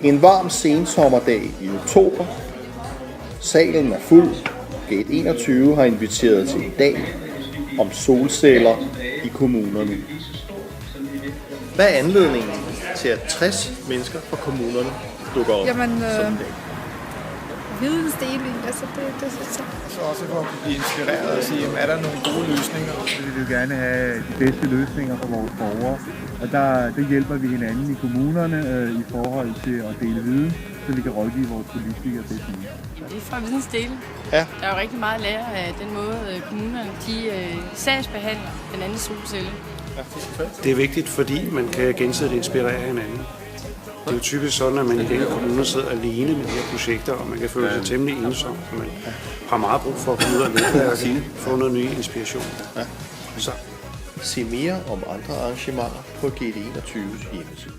En varm sensommerdag i oktober. Salen er fuld. Gate 21 har inviteret til en dag om solceller i kommunerne. Hvad er anledningen til, at 60 mennesker fra kommunerne dukker op sådan en dag? Vidensdeling, altså det så. Så også for at blive inspireret og sige, er der nogle gode løsninger? Vi vil gerne have de bedste løsninger for vores borgere, og der hjælper vi hinanden i kommunerne i forhold til at dele viden, så vi kan rådgive vores politikere bedst muligt. Det er fra vidensdele. Ja. Der er jo rigtig meget at lære af den måde, kommunerne sagsbehandler den anden solcelle. Det er vigtigt, fordi man kan gensidigt inspirere hinanden. Det er jo typisk sådan, at man i den kommune sidder alene med de her projekter, og man kan føle sig temmelig ensom, og man har meget brug for at komme ud og netværke, få noget ny inspiration. Ja. Så. Se mere om andre arrangementer på GD21's hjemmeside.